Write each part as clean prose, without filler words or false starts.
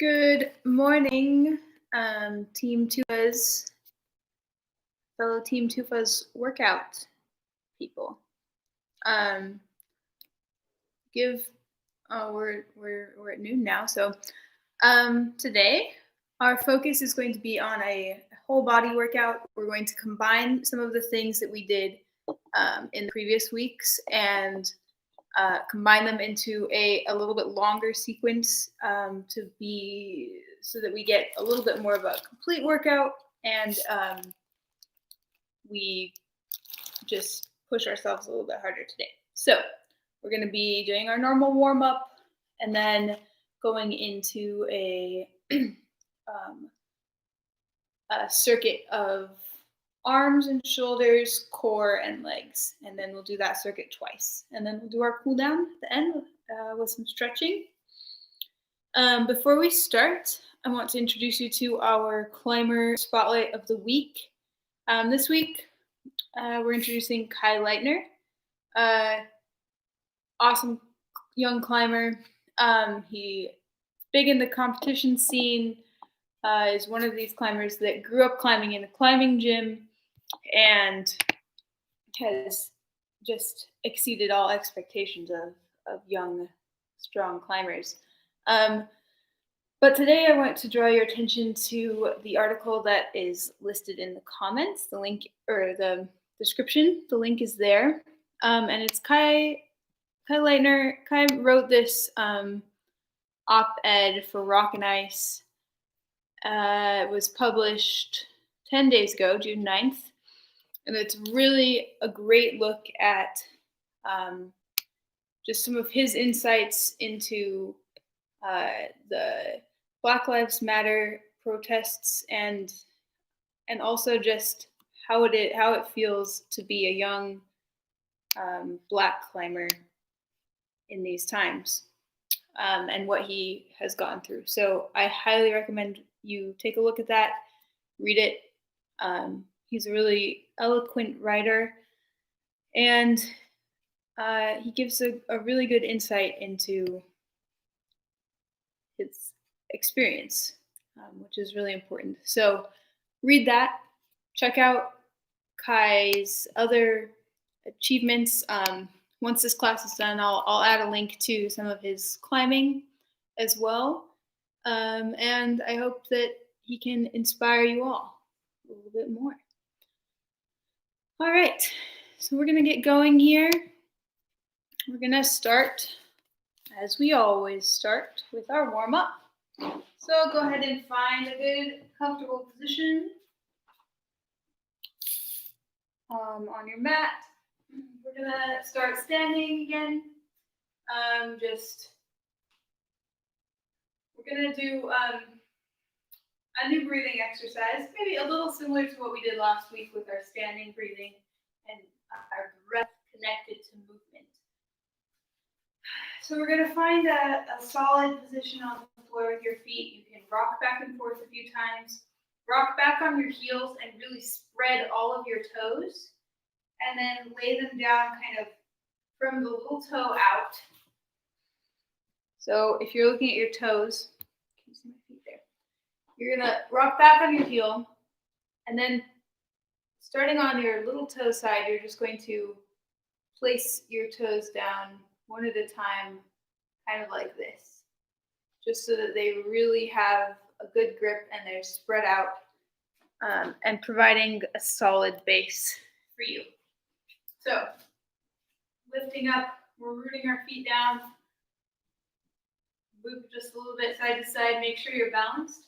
Good morning, Team Tufas, fellow Team Tufas workout people. We're at noon now, so today our focus is going to be on a whole body workout. We're going to combine some of the things that we did in the previous weeks and combine them into a little bit longer sequence so that we get a little bit more of a complete workout and we just push ourselves a little bit harder today. So we're going to be doing our normal warm up and then going into a circuit of arms and shoulders, core, and legs. And then we'll do that circuit twice. And then we'll do our cool down at the end with some stretching. Before we start, I want to introduce you to our climber spotlight of the week. This week, we're introducing Kai Leitner, awesome young climber. He's big in the competition scene, is one of these climbers that grew up climbing in a climbing gym and has just exceeded all expectations of young, strong climbers. But today I want to draw your attention to the article that is listed in the comments, the link or the description. The link is there. And it's Kai Leitner. Kai wrote this op-ed for Rock and Ice. It was published 10 days ago, June 9th. And it's really a great look at just some of his insights into the Black Lives Matter protests and also just how it feels to be a young Black climber in these times and what he has gone through. So I highly recommend you take a look at that, read it. He's a really eloquent writer, and he gives a really good insight into his experience, which is really important. So read that. Check out Kai's other achievements. Once this class is done, I'll add a link to some of his climbing as well. And I hope that he can inspire you all a little bit more. All right, so we're going to get going here. We're going to start, as we always start, with our warm-up. So go ahead and find a good, comfortable position on your mat. We're going to start standing again. We're going to do a new breathing exercise, maybe a little similar to what we did last week with our standing breathing and our breath connected to movement. So we're going to find a solid position on the floor with your feet. You can rock back and forth a few times. Rock back on your heels and really spread all of your toes. And then lay them down kind of from the little toe out. So if you're looking at your toes, can you see my feet there? You're going to rock back on your heel. And then starting on your little toe side, you're just going to place your toes down one at a time, kind of like this, just so that they really have a good grip and they're spread out and providing a solid base for you. So, lifting up, we're rooting our feet down, move just a little bit side to side, make sure you're balanced.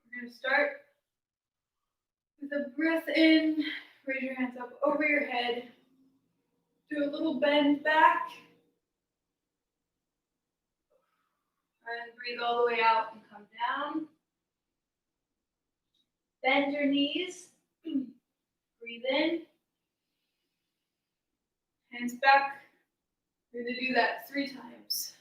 We're going to start with a breath in, raise your hands up over your head, do a little bend back, and breathe all the way out and come down. Bend your knees. Breathe in. Hands back. We're going to do that 3 times.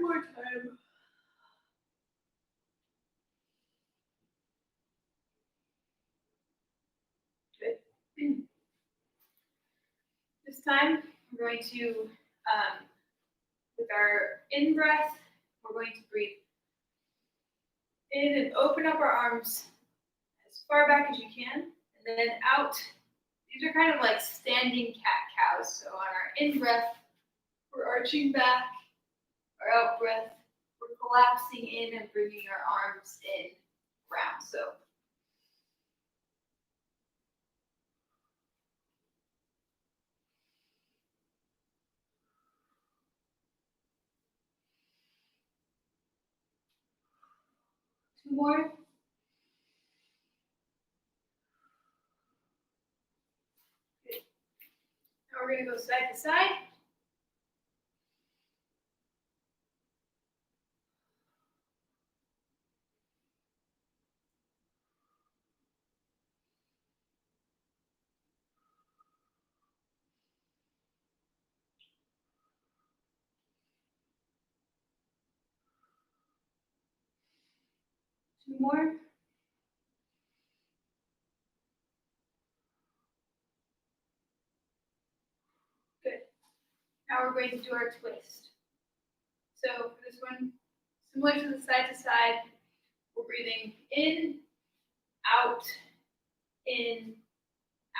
One more time. Good. This time, we're going to, with our in-breath, we're going to breathe in and open up our arms as far back as you can, and then out. These are kind of like standing cat-cows. So on our in-breath, we're arching back. Our out-breath, we're collapsing in and bringing our arms in round. So two more. Good. Now we're going to go side to side. Two more. Good. Now we're going to do our twist. So for this one, similar to the side to side, we're breathing in, out, in,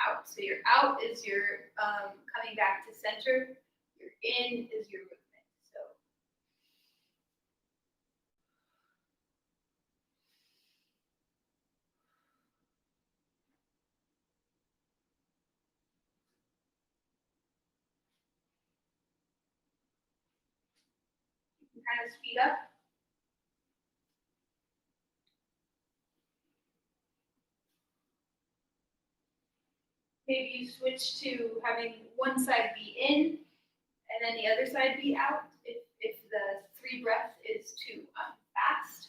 out. So your out is your coming back to center. Your in is your movement. So you can kind of speed up. Maybe you switch to having one side be in and then the other side be out if the three breath is too fast.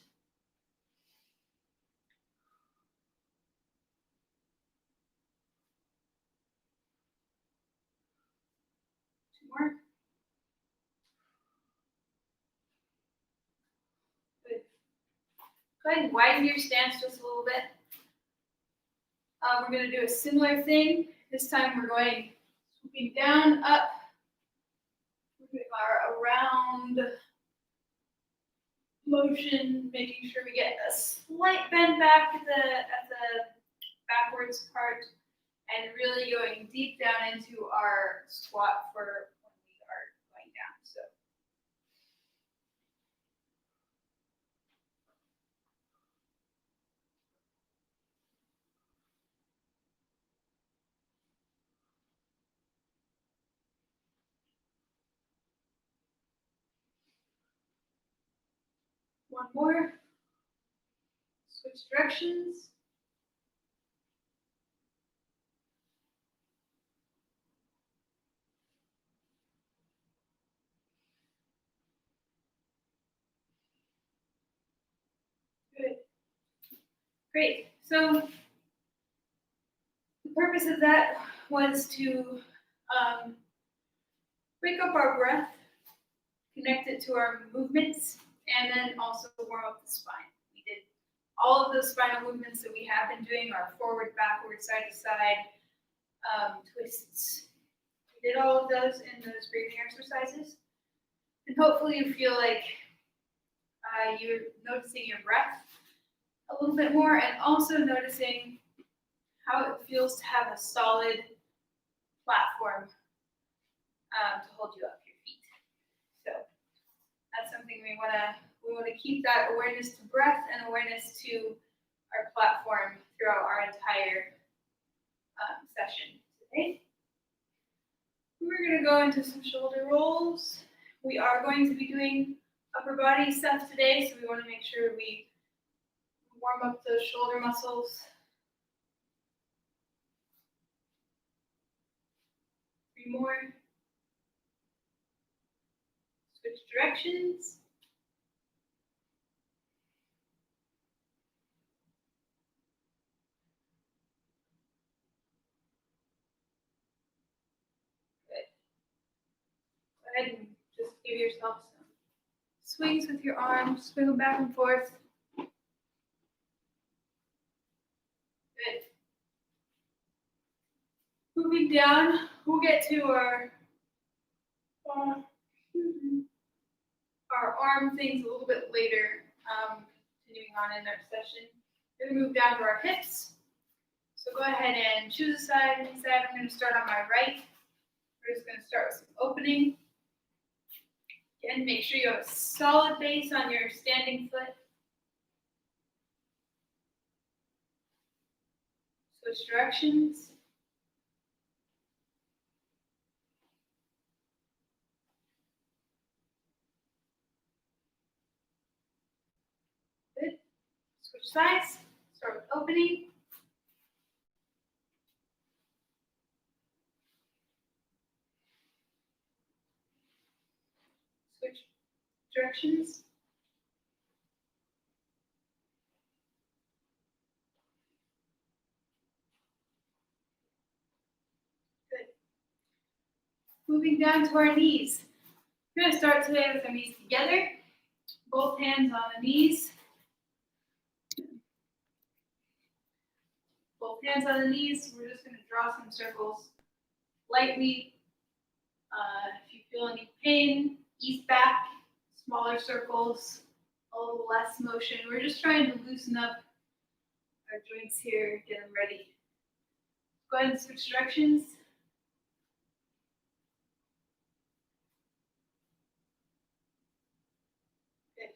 Two more. Good. Go ahead and widen your stance just a little bit. We're going to do a similar thing. This time we're going swooping down, up. We're doing our around motion, making sure we get a slight bend back at the backwards part, and really going deep down into our squat for when we are going down. So one more. Switch directions. Good. Great. So the purpose of that was to break up our breath, connect it to our movements, and then also warm up the spine. We did all of those spinal movements that we have been doing, our forward, backward, side to side twists. We did all of those in those breathing exercises. And hopefully you feel like you're noticing your breath a little bit more, and also noticing how it feels to have a solid platform to hold you up your feet. So that's something we want to keep, that awareness to breath and awareness to our platform throughout our entire session today. We're going to go into some shoulder rolls. We are going to be doing upper body stuff today, so we want to make sure we warm up those shoulder muscles. Three more. Switch directions. Good. Go ahead and just give yourself some swings with your arms, swing them back and forth. Good. Moving down, we'll get to our arm things a little bit later, continuing on in our session. We're going to move down to our hips. So go ahead and choose a side. I'm going to start on my right. We're just going to start with some opening. Again, make sure you have a solid base on your standing foot. Switch directions. Good. Switch sides. Start with opening. Switch directions. Good. Moving down to our knees. We're going to start today with our knees together. Both hands on the knees. Both hands on the knees. We're just going to draw some circles lightly. If you feel any pain, ease back. Smaller circles, a little less motion. We're just trying to loosen up our joints here, get them ready. Go ahead and switch directions. Good.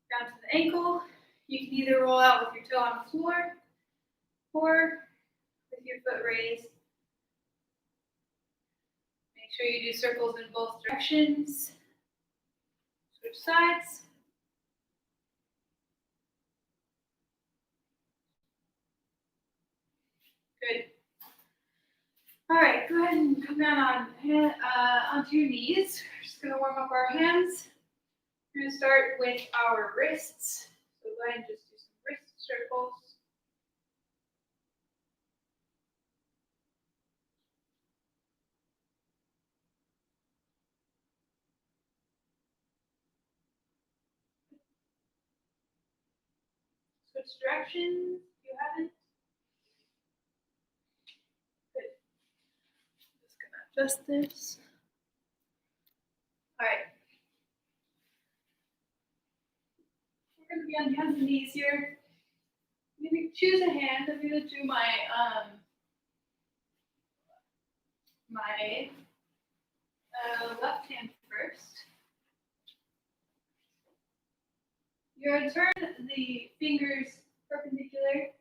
Down to the ankle. You can either roll out with your toe on the floor or with your foot raised. Make sure you do circles in both directions. Switch sides. Good. All right, go ahead and come down onto your knees. We're just going to warm up our hands. We're going to start with our wrists. So go ahead and just do some wrist circles. Switch directions if you haven't. Good. Just gonna adjust this. All right. We're gonna be on hands and knees here. I'm gonna choose a hand. I'm gonna do my left hand first. You're gonna turn the fingers perpendicular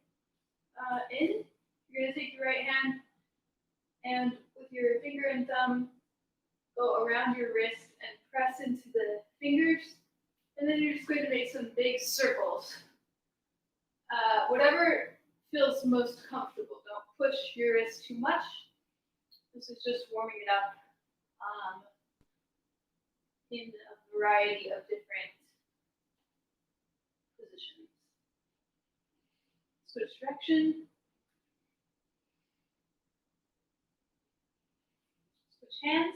in. You're gonna take your right hand and with your finger and thumb go around your wrist and press into the fingers. And then you're just going to make some big circles. Whatever feels most comfortable. Don't push your wrist too much. This is just warming it up in a variety of different positions. Switch direction. Switch hands.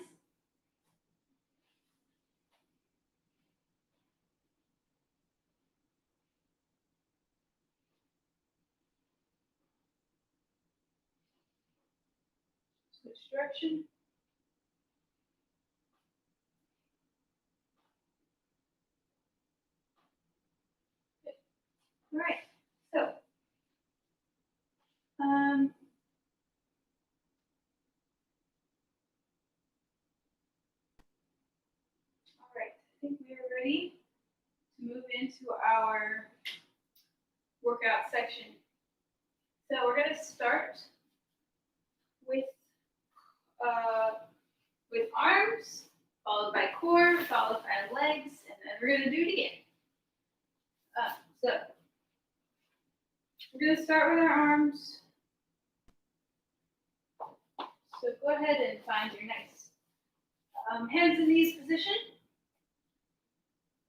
Switch direction. Good. All right. So, all right. I think we are ready to move into our workout section. So we're going to start with arms, followed by core, followed by legs, and then we're going to do it again. So we're going to start with our arms. So go ahead and find your nice hands and knees position.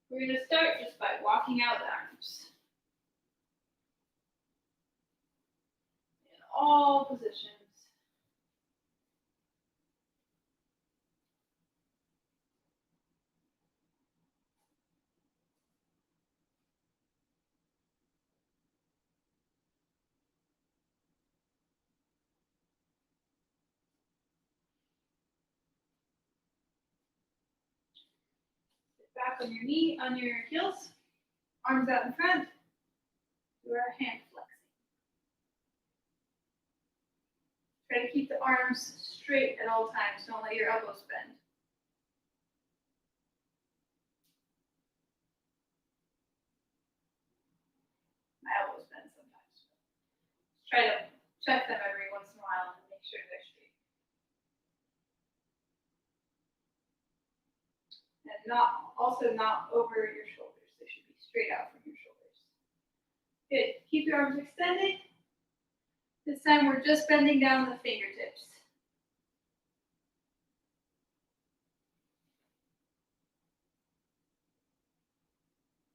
We're going to start just by walking out the arms. In all positions. back on your knee, on your heels, arms out in front, do our hand flexing. Try to keep the arms straight at all times. Don't let your elbows bend. My elbows bend sometimes. Try to check them every once in a while and make sure they're straight. And not over your shoulders. They should be straight out from your shoulders. Good. Keep your arms extended. This time we're just bending down the fingertips.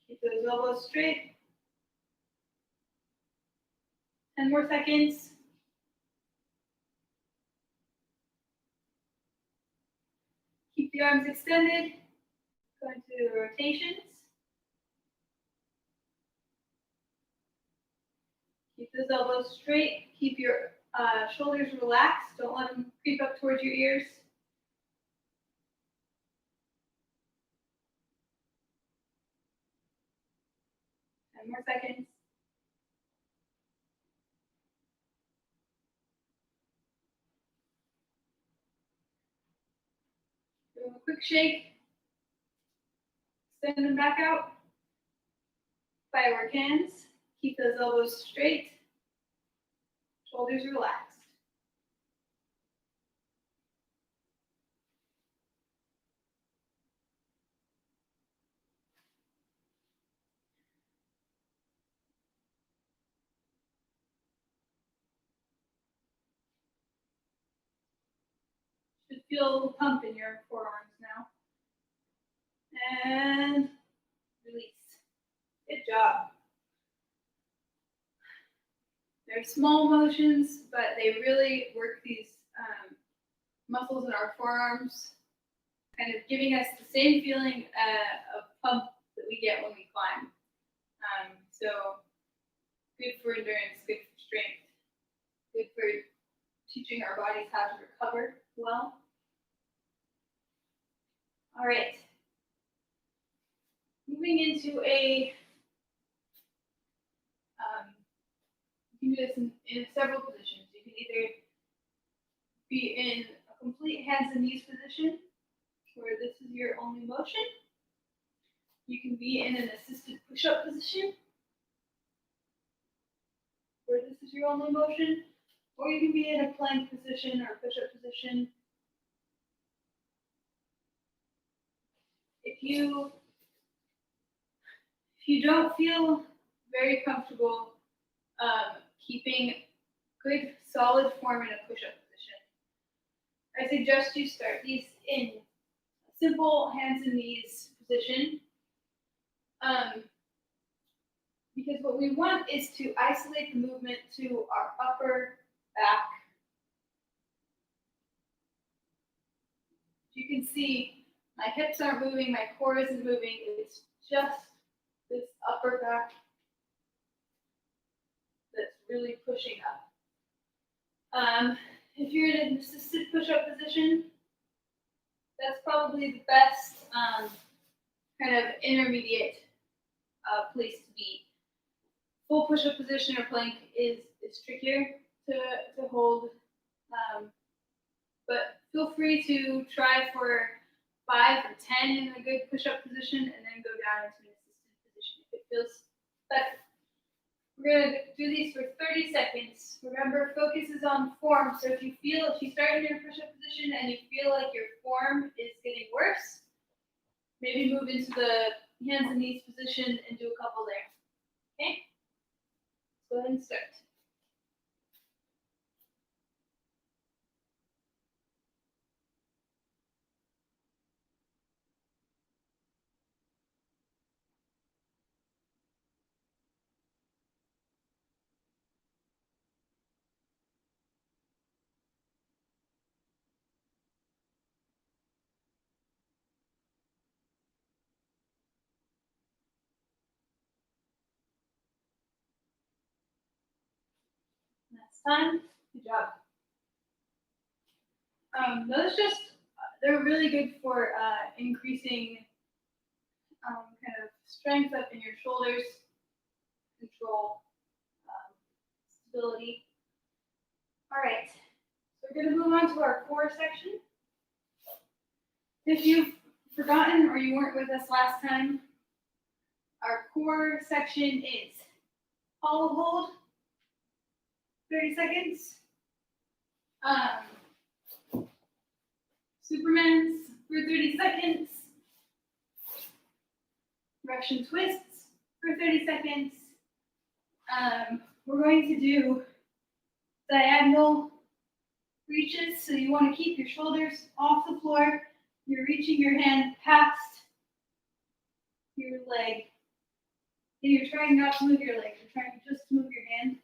Keep those elbows straight. 10 more seconds. Keep the arms extended. Go into rotations. Keep those elbows straight. Keep your shoulders relaxed. Don't let them creep up towards your ears. Ten more seconds. Do a quick shake. Extend them back out. Firework hands. Keep those elbows straight. Shoulders relaxed. Should feel a little pump in your forearms now. And release. Good job. They're small motions, but they really work these muscles in our forearms, kind of giving us the same feeling of pump that we get when we climb. So good for endurance, good for strength, good for teaching our bodies how to recover well. All right. Moving into a, you can do this in several positions. You can either be in a complete hands and knees position, where this is your only motion. You can be in an assisted push-up position, where this is your only motion, or you can be in a plank position or push-up position. If you don't feel very comfortable keeping good solid form in a push-up position, I suggest you start these in a simple hands and knees position. Because what we want is to isolate the movement to our upper back. You can see my hips aren't moving, my core isn't moving, it's just this upper back that's really pushing up. If you're in an assisted push-up position, that's probably the best kind of intermediate place to be. Full push-up position or plank is trickier to hold, but feel free to try for 5 or 10 in a good push-up position and then go down into an assisted position if it feels better. We're going to do these for 30 seconds. Remember, focus is on form. So if you start in your push-up position and you feel like your form is getting worse, maybe move into the hands and knees position and do a couple there. Okay? Go ahead and start. Next time. Good job. Those they're really good for increasing kind of strength up in your shoulders, control, stability. All right, so we're going to move on to our core section. If you've forgotten or you weren't with us last time, our core section is hollow hold, 30 seconds. Supermans for 30 seconds. Russian twists for 30 seconds. We're going to do diagonal reaches, so you want to keep your shoulders off the floor. You're reaching your hand past your leg. And you're trying not to move your leg. You're trying just to move your hand.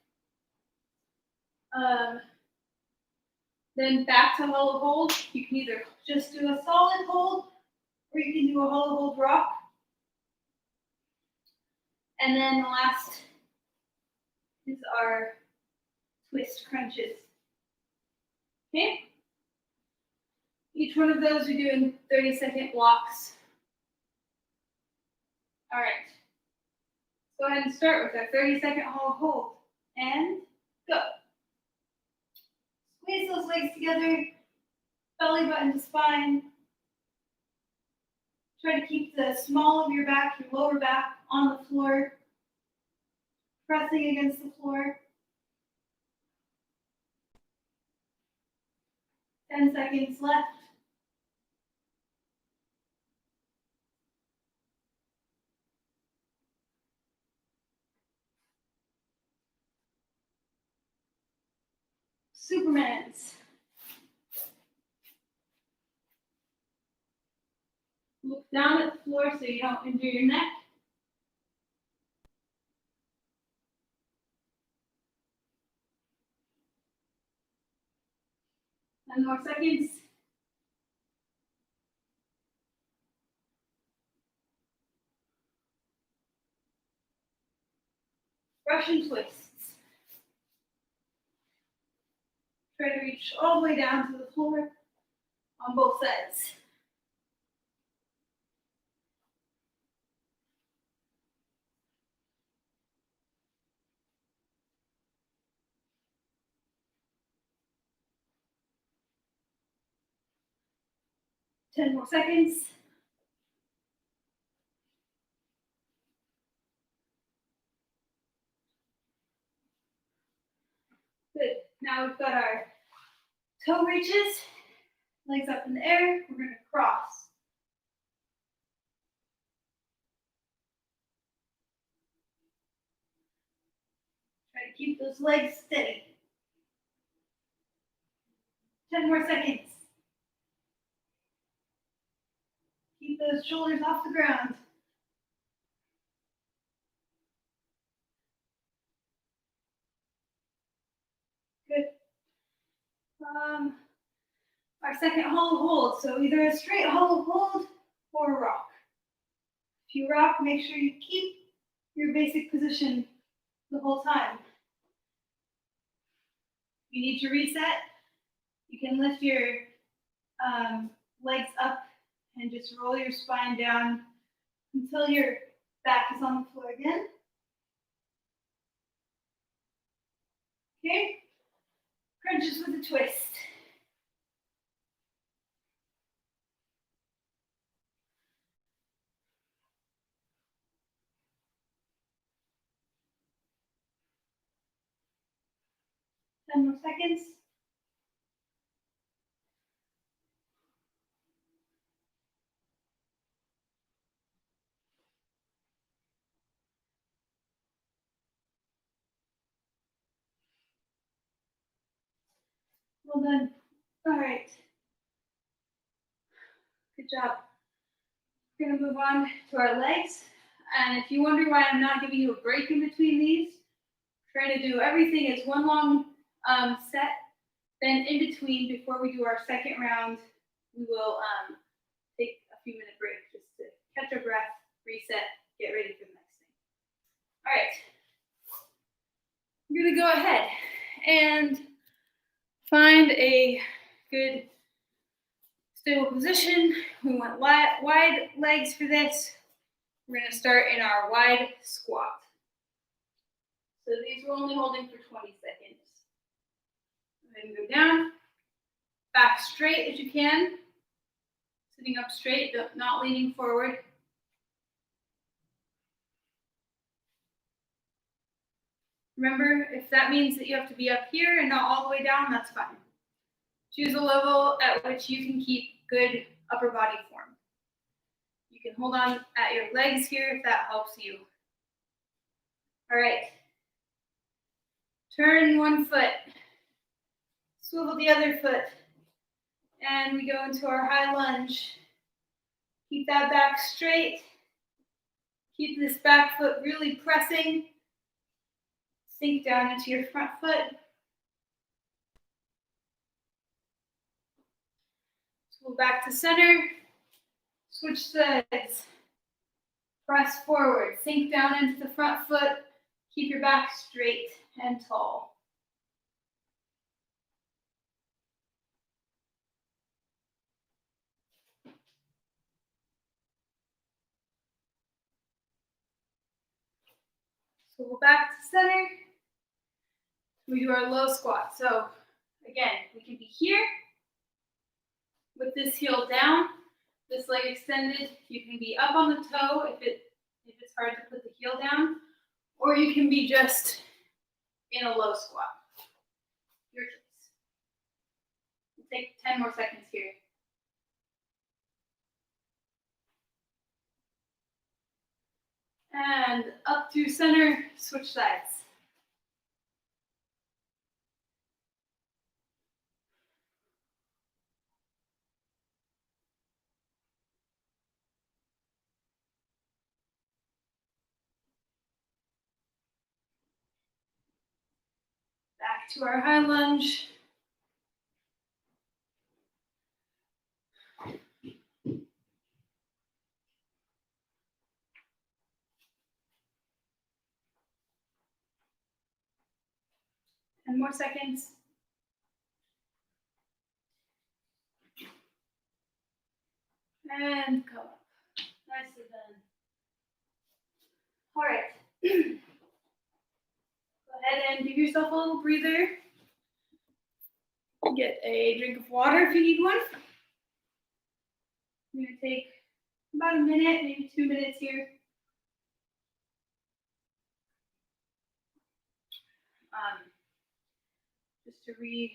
Then back to hollow hold. You can either just do a solid hold, or you can do a hollow hold rock. And then the last is our twist crunches. Okay? Each one of those we do in 30-second blocks. All right. Go ahead and start with our 30-second hollow hold. And go. Squeeze those legs together, belly button to spine. Try to keep the small of your back, your lower back, on the floor, pressing against the floor. 10 seconds left. Supermans. Look down at the floor so you don't injure your neck. Ten more seconds. Russian twists. Try to reach all the way down to the floor on both sides. Ten more seconds. Good. Now we've got our toe reaches, legs up in the air. We're going to cross. Try to keep those legs steady. 10 more seconds. Keep those shoulders off the ground. Good. Our second hollow hold. So either a straight hollow hold or a rock. If you rock, make sure you keep your basic position the whole time. If you need to reset, you can lift your legs up and just roll your spine down until your back is on the floor again. Okay, crunches with a twist. Ten more seconds. Well done. All right. Good job. We're going to move on to our legs. And if you wonder why I'm not giving you a break in between these, trying to do everything as one long set. Then in between, before we do our second round, we will take a few minute break just to catch our breath, reset, get ready for the next thing. All right. I'm going to go ahead and find a good stable position. We want wide legs for this. We're going to start in our wide squat. So these we're only holding for 20 seconds. Go ahead and go down, back straight as you can, sitting up straight, not leaning forward. Remember, if that means that you have to be up here and not all the way down, that's fine. Choose a level at which you can keep good upper body form. You can hold on at your legs here if that helps you. All right. Turn one foot. Swivel the other foot. And we go into our high lunge. Keep that back straight. Keep this back foot really pressing. Sink down into your front foot. Swivel back to center. Switch sides. Press forward. Sink down into the front foot. Keep your back straight and tall. Swivel back to center. We do our low squat. So again, we can be here with this heel down, this leg extended. You can be up on the toe if it's hard to put the heel down, or you can be just in a low squat. Your choice. We'll take 10 more seconds here. And up through center, switch sides. Back to our high lunge. And more seconds. And come up. Nicely done. All right. Go ahead and give yourself a little breather. Get a drink of water if you need one. I'm going to take about a minute, maybe 2 minutes here. Just to reset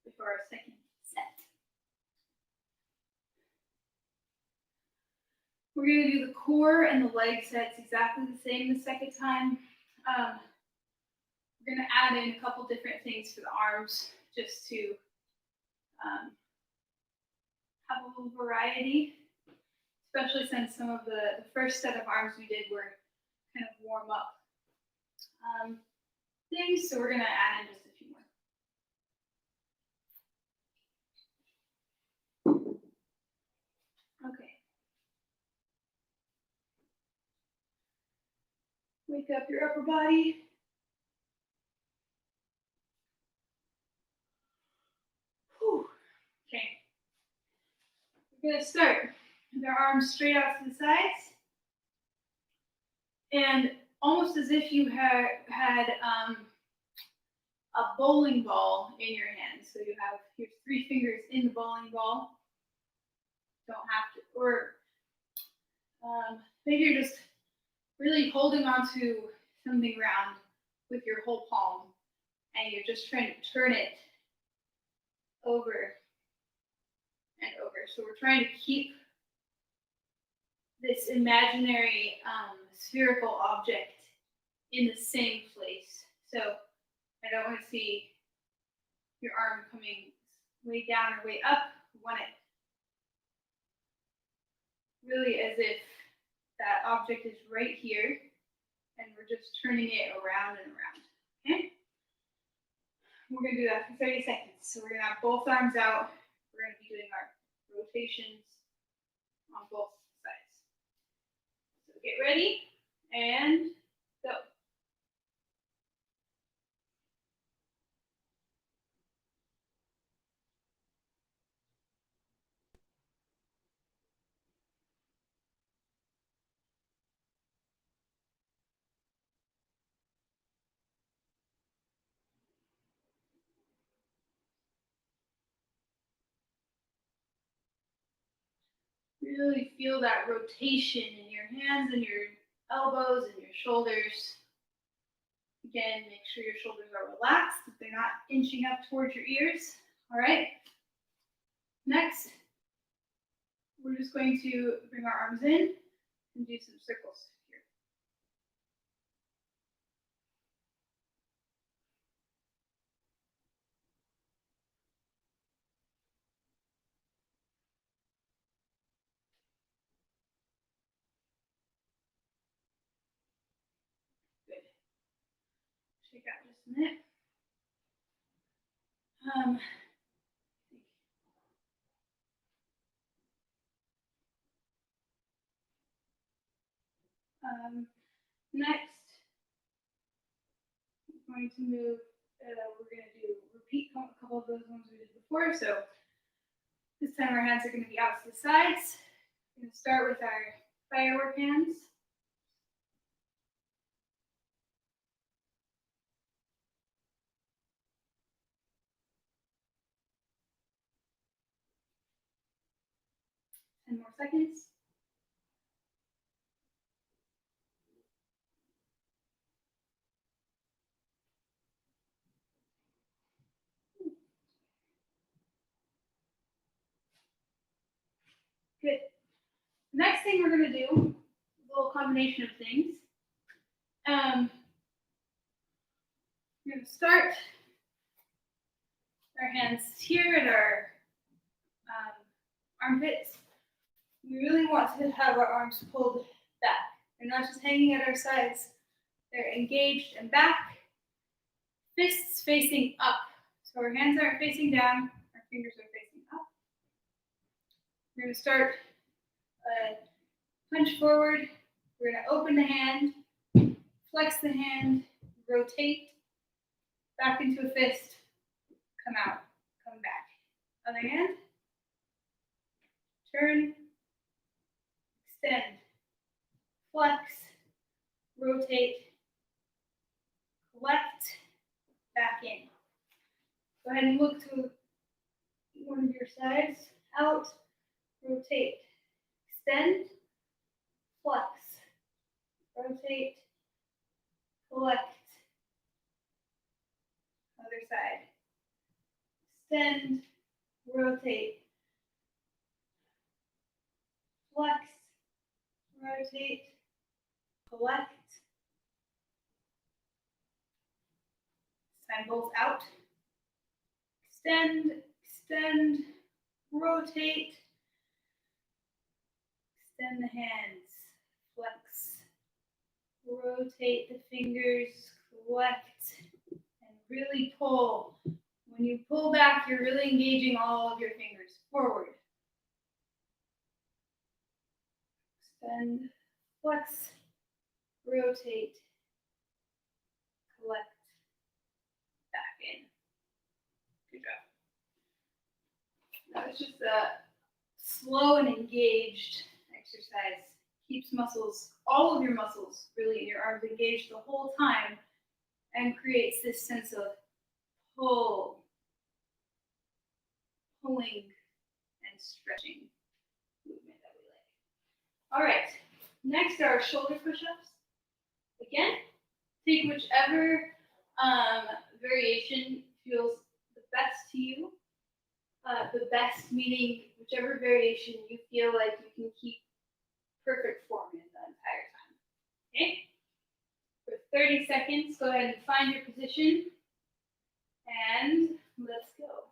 before our second set. We're going to do the core and the leg sets exactly the same the second time. We're going to add in a couple different things for the arms just to have a little variety, especially since some of the first set of arms we did were kind of warm up things, so we're going to add in just a few more. Okay. Wake up your upper body. Whew. Okay. We're going to start with our arms straight out to the sides. And almost as if you had a bowling ball in your hand. So you have your 3 fingers in the bowling ball. Don't have to, or maybe you're just really holding onto something round with your whole palm, and you're just trying to turn it over and over. So we're trying to keep this imaginary spherical object in the same place. So I don't want to see your arm coming way down or way up. We want it really as if that object is right here, and we're just turning it around and around. Okay? We're going to do that for 30 seconds. So we're going to have both arms out. We're going to be doing our rotations on both sides. So get ready and go. Really feel that rotation in your hands and your elbows and your shoulders. Again, make sure your shoulders are relaxed, that they're not inching up towards your ears. All right. Next, we're just going to bring our arms in and do some circles here. Good. Shake out just a minute. Next, we're going to move. We're going to repeat a couple of those ones we did before. So this time our hands are going to be out to the sides. We're going to start with our firework hands. Ten more seconds. Good. Next thing we're going to do, a little combination of things. We're going to start our hands here at our armpits. We really want to have our arms pulled back. They're not just hanging at our sides. They're engaged and back. Fists facing up. So our hands aren't facing down. Our fingers are facing up. We're going to start punch forward. We're going to open the hand, flex the hand, rotate, back into a fist, come out, come back. Other hand, turn, extend, flex, rotate, collect, back in. Go ahead and look to one of your sides, out, rotate, extend, flex, rotate, collect, other side, extend, rotate, flex, rotate, collect. Send both out, extend, extend, rotate, extend the hands, flex, rotate the fingers, collect, and really pull. When you pull back, you're really engaging all of your fingers forward. Extend, flex, rotate, collect, back in. Good job. That was just a slow and engaged exercise. Keeps muscles, all of your muscles, really in your arms engaged the whole time, and creates this sense of pull, pulling, and stretching movement that we like. All right, next are shoulder push-ups. Again, take whichever variation feels the best to you. The best meaning whichever variation you feel like you can keep perfect form in the entire time. Okay? For 30 seconds, go ahead and find your position, and let's go.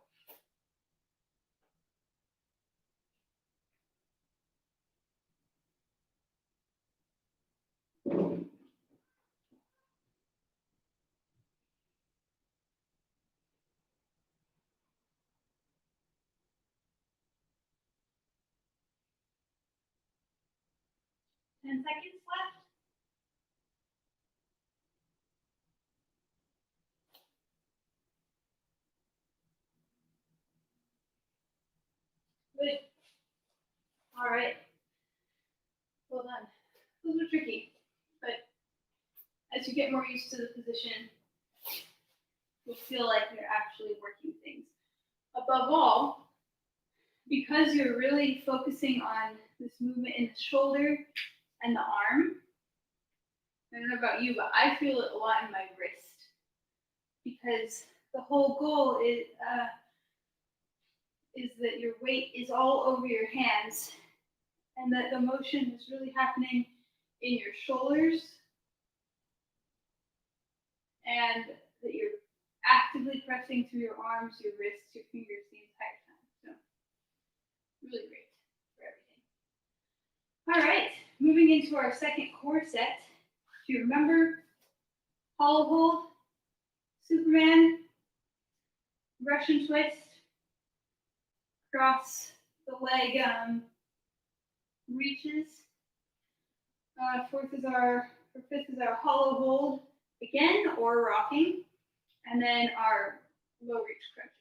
Ten seconds left. Good. All right. Well done. Those were tricky, but as you get more used to the position, you'll feel like you're actually working things. Above all, because you're really focusing on this movement in the shoulder and the arm. I don't know about you, but I feel it a lot in my wrist because the whole goal is that your weight is all over your hands and that the motion is really happening in your shoulders and that you're actively pressing through your arms, your wrists, your fingers the entire time. So really great for everything. All right, moving into our second core set. Do you remember hollow hold, Superman, Russian twist, cross the leg reaches. Fifth is our hollow hold again, or rocking, and then our low reach crunches.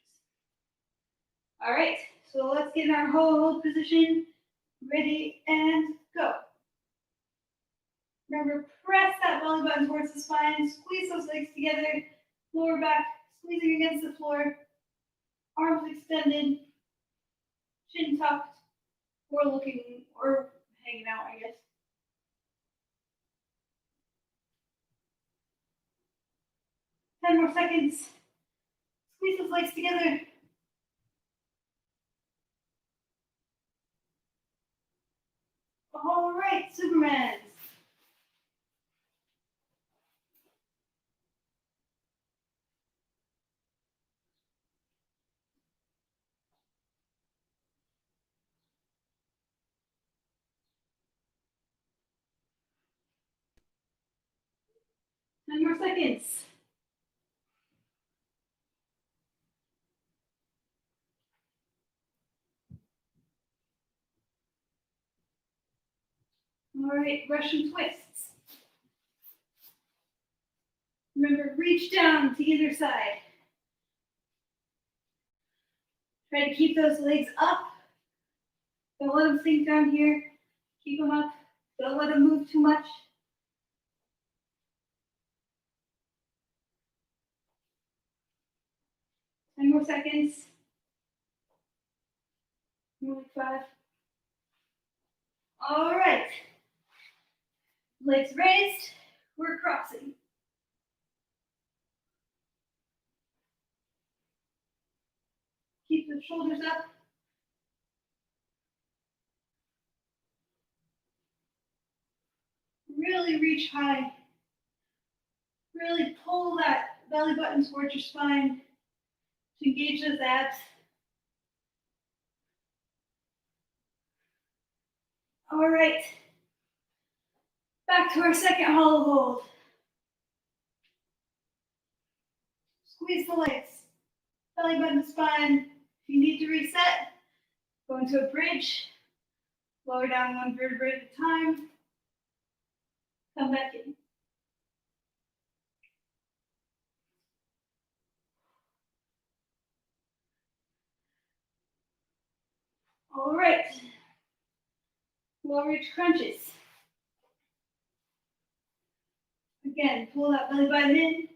All right, so let's get in our hollow hold position. Ready and go. Remember, press that belly button towards the spine, squeeze those legs together, lower back, squeezing against the floor, arms extended, chin tucked, or hanging out, I guess. Ten more seconds. Squeeze those legs together. All right, Supermans. Ten more seconds. All right, Russian twists. Remember, reach down to either side. Try to keep those legs up. Don't let them sink down here. Keep them up. Don't let them move too much. 10 more seconds. More like 5. All right. Legs raised. We're crossing. Keep the shoulders up. Really reach high. Really pull that belly button towards your spine to engage those abs. All right. Back to our second hollow hold. Squeeze the legs. Belly button, spine. If you need to reset, go into a bridge. Lower down one vertebrae at a time. Come back in. All right. Low reach crunches. Again, pull that belly button in.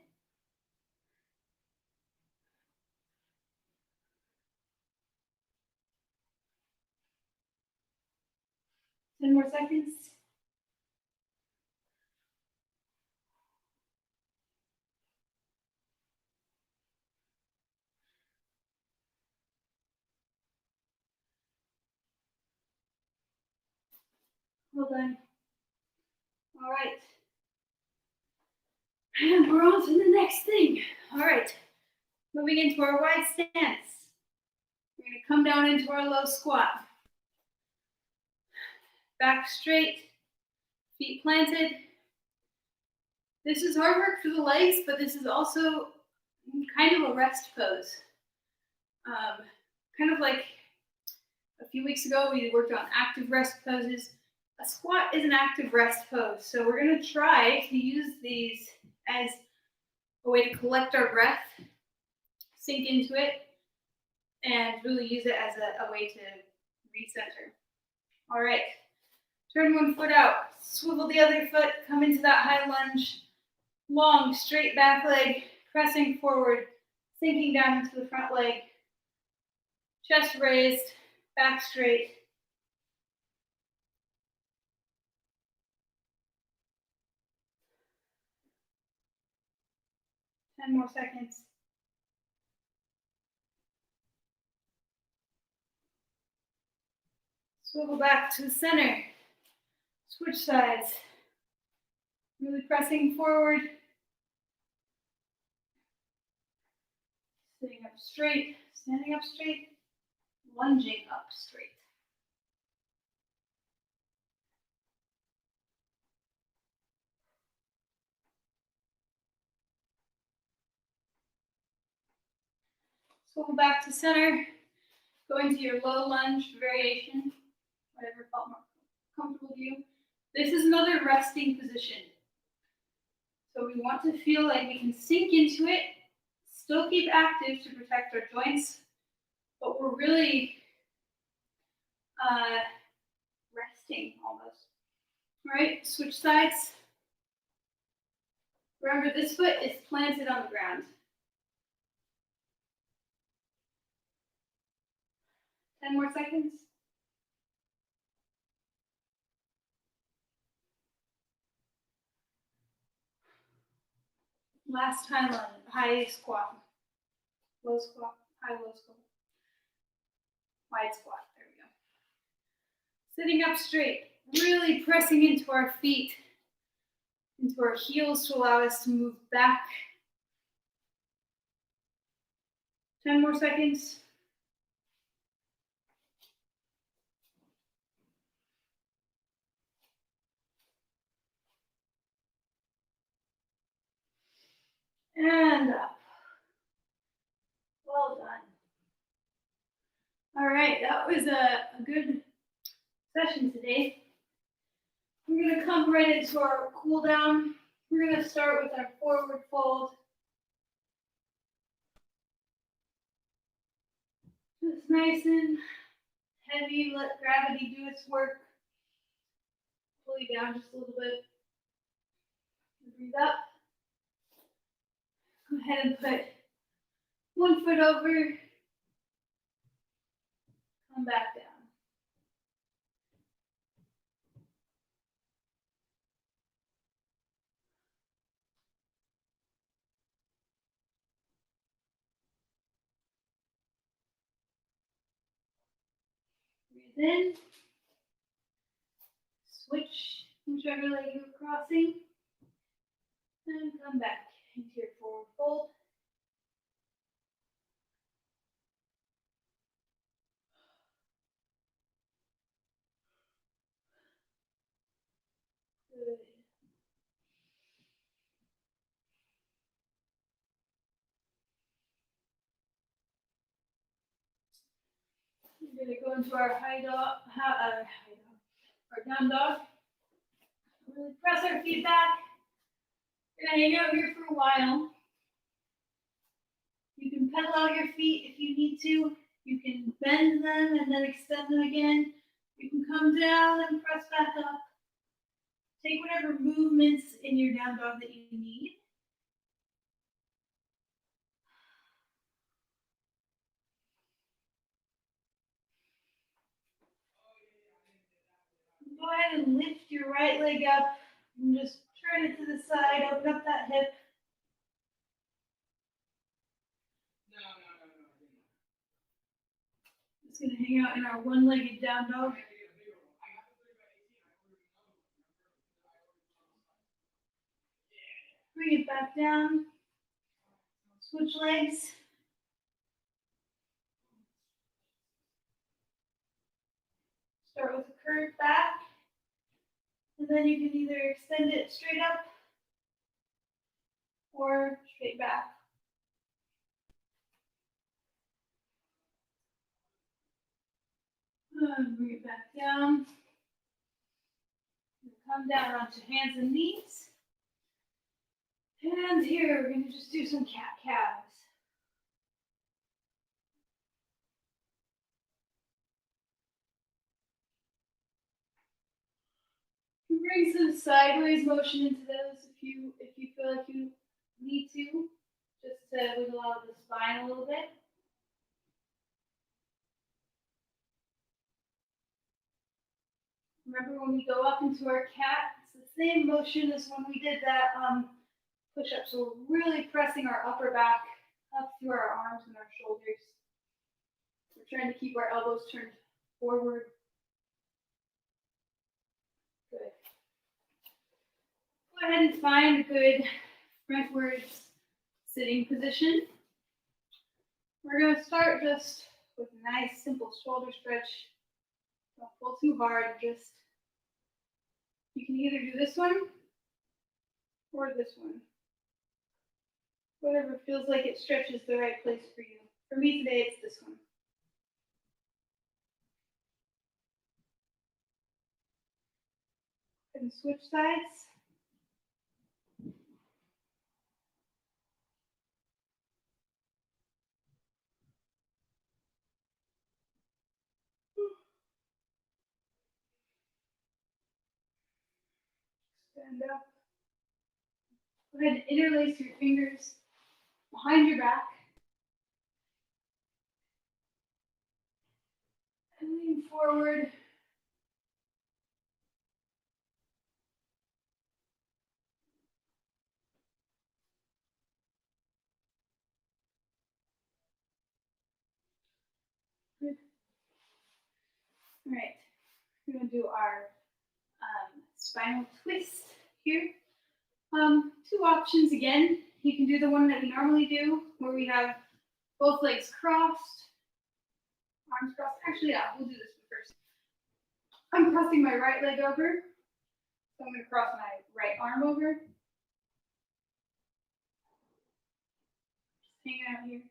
Ten more seconds. Well done. All right. And we're on to the next thing. All right. Moving into our wide stance. We're going to come down into our low squat. Back straight, feet planted. This is hard work for the legs, but this is also kind of a rest pose. Kind of like a few weeks ago, we worked on active rest poses. A squat is an active rest pose. So we're going to try to use these as a way to collect our breath, sink into it, and really use it as a way to recenter. All right. Turn one foot out, swivel the other foot, come into that high lunge, long, straight back leg, pressing forward, sinking down into the front leg, chest raised, back straight. 10 more seconds. Swivel back to the center. Switch sides. Really pressing forward. Sitting up straight, standing up straight, lunging up straight. Swivel back to center. Go into your low lunge variation, whatever felt more comfortable to you. This is another resting position. So we want to feel like we can sink into it, still keep active to protect our joints, but we're really resting almost. All right, switch sides. Remember, this foot is planted on the ground. 10 more seconds. Last time on high squat, low squat, high low squat, wide squat. There we go. Sitting up straight, really pressing into our feet, into our heels to allow us to move back. 10 more seconds. And up. Well done. All right, that was a good session today. We're going to come right into our cool down. We're going to start with our forward fold. Just nice and heavy, let gravity do its work. Pull you down just a little bit. Breathe up. Go ahead and put one foot over. Come back down. Breathe in. Switch whichever leg you're crossing. And come back into your forward fold. Good. We're going to go into our high dog, our down dog. Really press our feet back. We're going to hang out here for a while. You can pedal out your feet if you need to. You can bend them and then extend them again. You can come down and press back up. Take whatever movements in your down dog that you need. Go ahead and lift your right leg up and just turn it to the side, open up that hip. Just gonna hang out in our one-legged down dog. Bring it back down. Switch legs. Start with a curved back. And then you can either extend it straight up or straight back. Bring it back down. Come down onto hands and knees. And here we're going to just do some cat-cows. Bring some sideways motion into those if you feel like you need to, just to wiggle out the spine a little bit. Remember when we go up into our cat, it's the same motion as when we did that push-ups. So we're really pressing our upper back up through our arms and our shoulders. We're trying to keep our elbows turned forward. Good. Go ahead and find a good frontwards sitting position. We're going to start just with a nice simple shoulder stretch. Don't pull too hard, just you can either do this one or this one. Whatever feels like it stretches the right place for you. For me today, it's this one. And switch sides. Stand up. Go ahead and interlace your fingers behind your back. And lean forward. Good. All right. We're going to do our spinal twist here. Two options again. You can do the one that we normally do, where we have both legs crossed, arms crossed. Actually, yeah, we'll do this one first. I'm crossing my right leg over, so I'm going to cross my right arm over. Just hanging out here.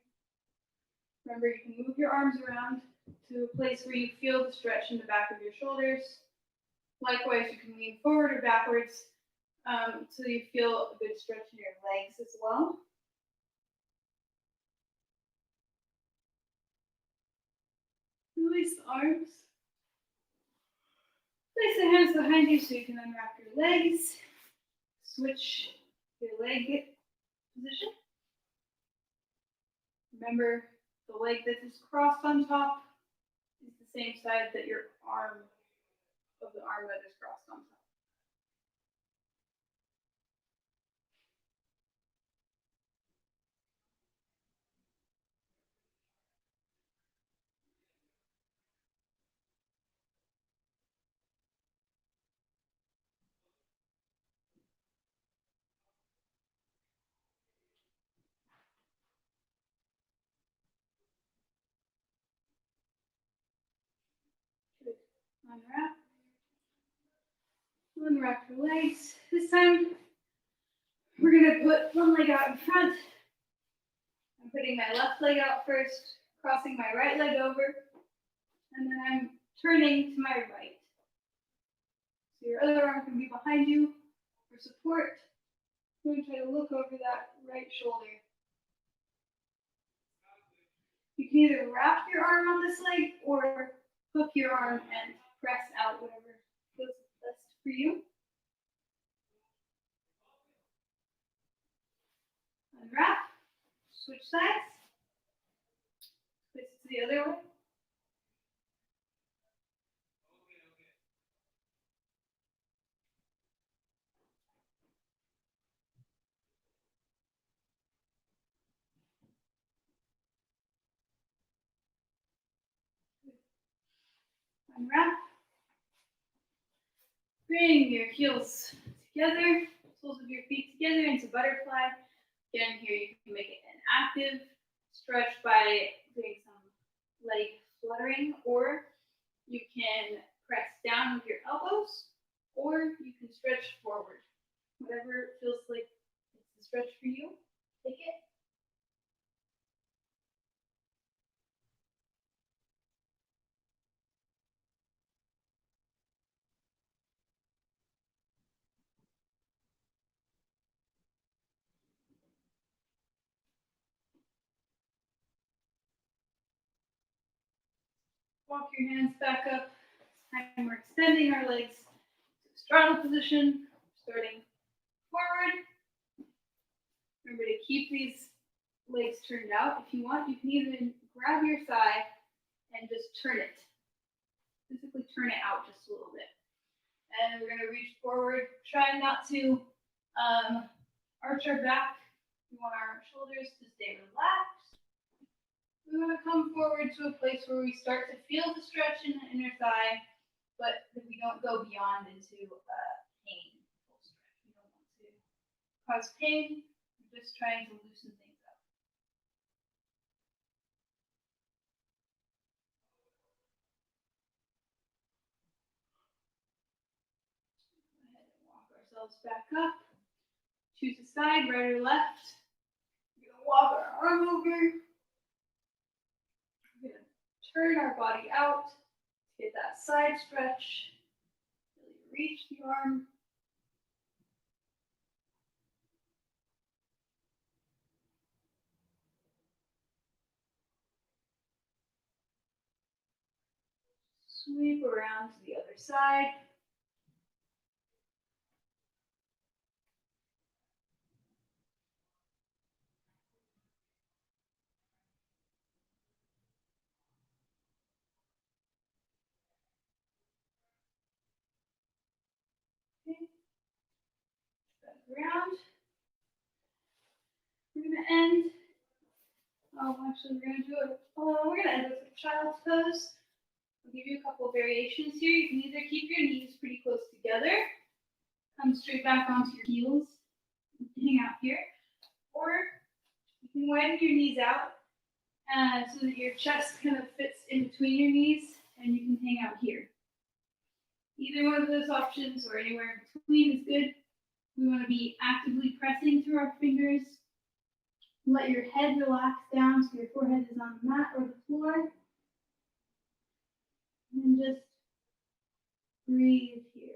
Remember, you can move your arms around to a place where you feel the stretch in the back of your shoulders. Likewise, you can lean forward or backwards so you feel a good stretch in your legs as well. Release the arms. Place the hands behind you so you can unwrap your legs. Switch your leg position. Remember, the leg that is crossed on top is the same side that your arm of the arm that is crossed on top. Good. Unwrap. Unwrap your legs. This time, we're going to put one leg out in front. I'm putting my left leg out first, crossing my right leg over, and then I'm turning to my right. So your other arm can be behind you for support. I'm going to try to look over that right shoulder. You can either wrap your arm on this leg or hook your arm and press out, whatever feels best for you. Unwrap, switch sides, twist to the other way. Unwrap. Bring your heels together, soles of your feet together into butterfly. Again, here you can make it an active stretch by doing some leg fluttering, or you can press down with your elbows, or you can stretch forward. Whatever feels like it's the stretch for you, take it. Walk your hands back up. This time we're extending our legs to straddle position, starting forward. Remember to keep these legs turned out. If you want, you can even grab your thigh and just turn it. Physically turn it out just a little bit. And we're going to reach forward. Try not to arch our back. We want our shoulders to stay relaxed. We want to come forward to a place where we start to feel the stretch in the inner thigh, but that we don't go beyond into pain. We don't want to cause pain. We're just trying to loosen things up. Go ahead and walk ourselves back up. Choose a side, right or left. We're going to walk our arm over. We're going to turn our body out to get that side stretch. Really reach the arm. Sweep around to the other side. Okay. Back around. We're going to end. Actually, we're going to do it. We're going to end with a child's pose. I'll give you a couple of variations here. You can either keep your knees pretty close together, come straight back onto your heels, hang out here, or you can widen your knees out so that your chest kind of fits in between your knees, and you can hang out here. Either one of those options or anywhere in between is good. We want to be actively pressing through our fingers. Let your head relax down so your forehead is on the mat or the floor. And just breathe here.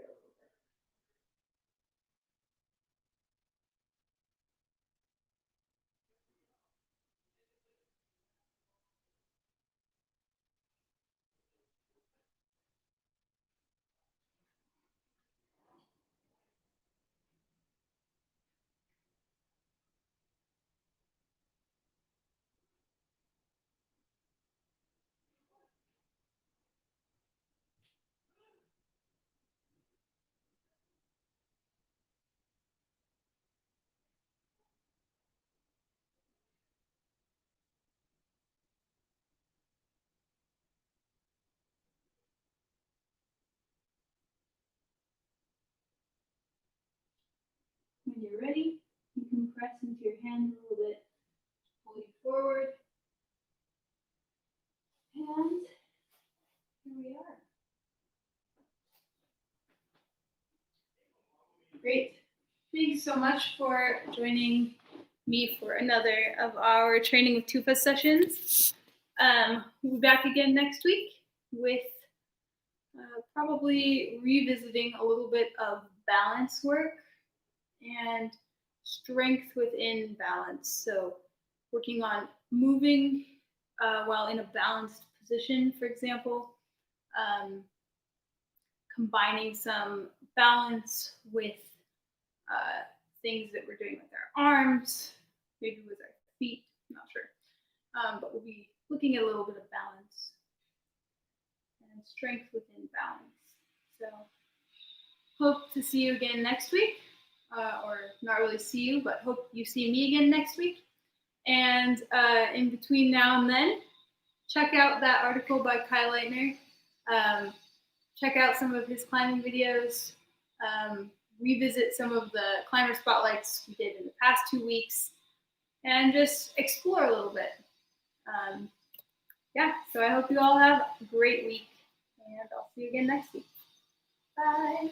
When you're ready, you can press into your hands a little bit, pull you forward, and here we are. Great. Thanks so much for joining me for another of our Training with Tufas sessions. We'll be back again next week with probably revisiting a little bit of balance work and strength within balance. So working on moving while in a balanced position, for example, combining some balance with things that we're doing with our arms, maybe with our feet, I'm not sure. But we'll be looking at a little bit of balance and strength within balance. So hope to see you again next week, or not really see you, but hope you see me again next week. And in between now and then, check out that article by Kyle Leitner. Check out some of his climbing videos. Revisit some of the climber spotlights we did in the past 2 weeks, and just explore a little bit. So I hope you all have a great week, and I'll see you again next week. Bye.